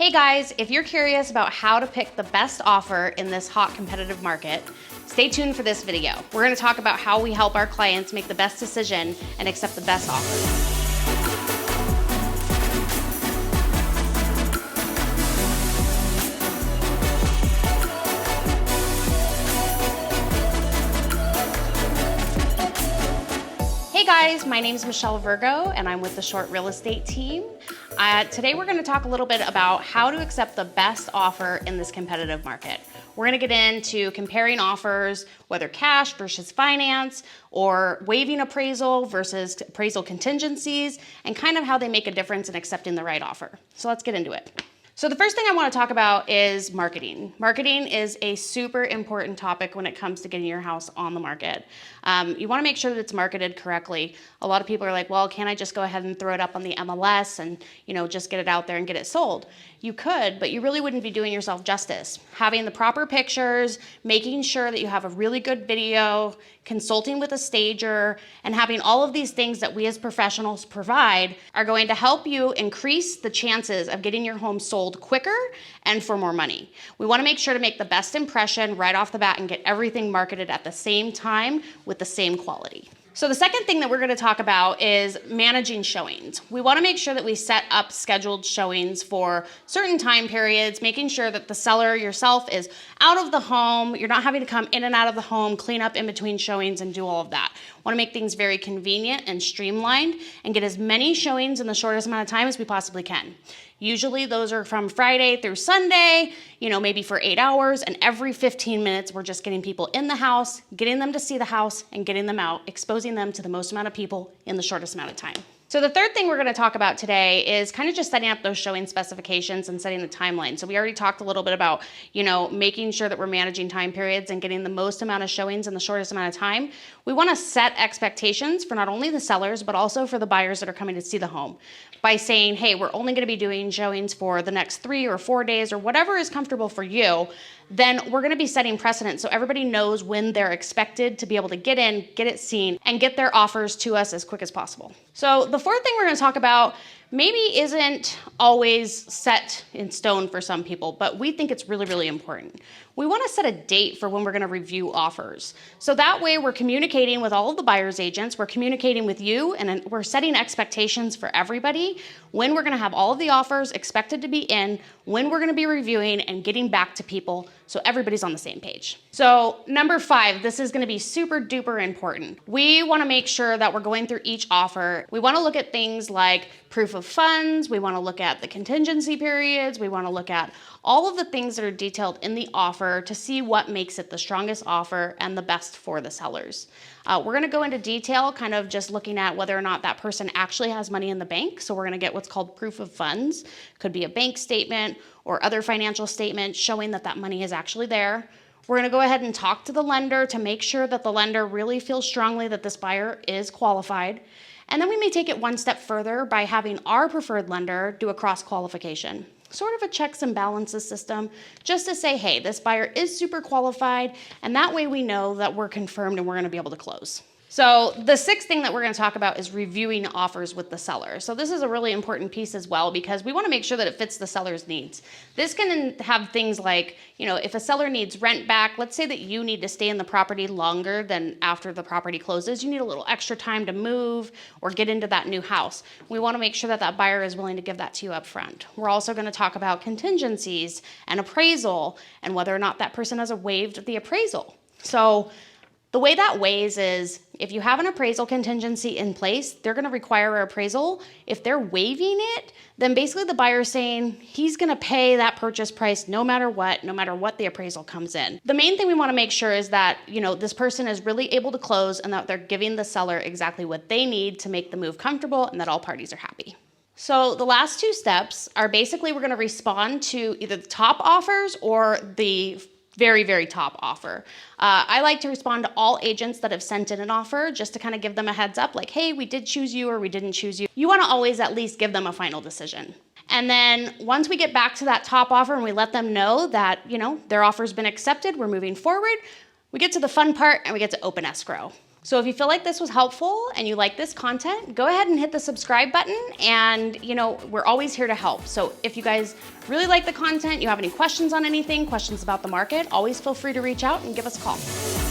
Hey guys, if you're curious about how to pick the best offer in this hot competitive market, stay tuned for this video. We're going to talk about how we help our clients make the best decision and accept the best offer. Hey guys, my name is Michelle Virgo and I'm with the Short Real Estate team. Today we're going to talk a little bit about how to accept the best offer in this competitive market. We're going to get into comparing offers, whether cash versus finance, or waiving appraisal versus appraisal contingencies, and kind of how they make a difference in accepting the right offer. So let's get into it. So the first thing I want to talk about is marketing. Marketing is a super important topic when it comes to getting your house on the market. You want to make sure that it's marketed correctly. A lot of people are like, well, can't I just go ahead and throw it up on the MLS and just get it out there and get it sold? You could, but you really wouldn't be doing yourself justice. Having the proper pictures, making sure that you have a really good video, consulting with a stager, and having all of these things that we as professionals provide are going to help you increase the chances of getting your home sold quicker and for more money. We want to make sure to make the best impression right off the bat and get everything marketed at the same time with the same quality. So the second thing that we're going to talk about is managing showings. We want to make sure that we set up scheduled showings for certain time periods, making sure that the seller yourself is out of the home. You're not having to come in and out of the home, clean up in between showings and do all of that. Want to make things very convenient and streamlined and get as many showings in the shortest amount of time as we possibly can. Usually those are from Friday through Sunday, maybe for 8 hours, and every 15 minutes we're just getting people in the house, getting them to see the house, and getting them out, exposing them to the most amount of people in the shortest amount of time. So the third thing we're going to talk about today is kind of just setting up those showing specifications and setting the timeline. So we already talked a little bit about, making sure that we're managing time periods and getting the most amount of showings in the shortest amount of time. We want to set expectations for not only the sellers, but also for the buyers that are coming to see the home by saying, hey, we're only going to be doing showings for the next 3 or 4 days or whatever is comfortable for you. Then we're going to be setting precedent so everybody knows when they're expected to be able to get in, get it seen, and get their offers to us as quick as possible. So the fourth thing we're going to talk about maybe isn't always set in stone for some people, but we think it's really, really important. We want to set a date for when we're going to review offers. So that way we're communicating with all of the buyer's agents, we're communicating with you, and we're setting expectations for everybody when we're going to have all of the offers expected to be in, when we're going to be reviewing and getting back to people so everybody's on the same page. So number 5, this is going to be super duper important. We want to make sure that we're going through each offer. We want to look at things like proof of funds. We want to look at the contingency periods. We want to look at all of the things that are detailed in the offer to see what makes it the strongest offer and the best for the sellers. We're going to go into detail, kind of just looking at whether or not that person actually has money in the bank. So we're going to get what's called proof of funds. Could be a bank statement or other financial statement showing that that money is actually there. We're going to go ahead and talk to the lender to make sure that the lender really feels strongly that this buyer is qualified. And then we may take it one step further by having our preferred lender do a cross-qualification. Sort of a checks and balances system, just to say, hey, this buyer is super qualified, and that way we know that we're confirmed and we're going to be able to close. So the sixth thing that we're going to talk about is reviewing offers with the seller. So this is a really important piece as well because we want to make sure that it fits the seller's needs. This can have things like, if a seller needs rent back, let's say that you need to stay in the property longer than after the property closes. You need a little extra time to move or get into that new house. We want to make sure that that buyer is willing to give that to you up front. We're also going to talk about contingencies and appraisal and whether or not that person has waived the appraisal. So the way that weighs is if you have an appraisal contingency in place, they're going to require an appraisal. If they're waiving it, then basically the buyer is saying he's going to pay that purchase price no matter what the appraisal comes in. The main thing we want to make sure is that, this person is really able to close and that they're giving the seller exactly what they need to make the move comfortable and that all parties are happy. So the last 2 steps are basically we're going to respond to either the top offers or the very, very top offer. I like to respond to all agents that have sent in an offer just to kind of give them a heads up like, hey, we did choose you or we didn't choose you. You want to always at least give them a final decision. And then once we get back to that top offer and we let them know that, their offer's been accepted, we're moving forward, we get to the fun part and we get to open escrow. So if you feel like this was helpful and you like this content, go ahead and hit the subscribe button, and we're always here to help. So if you guys really like the content, you have any questions on anything, questions about the market, always feel free to reach out and give us a call.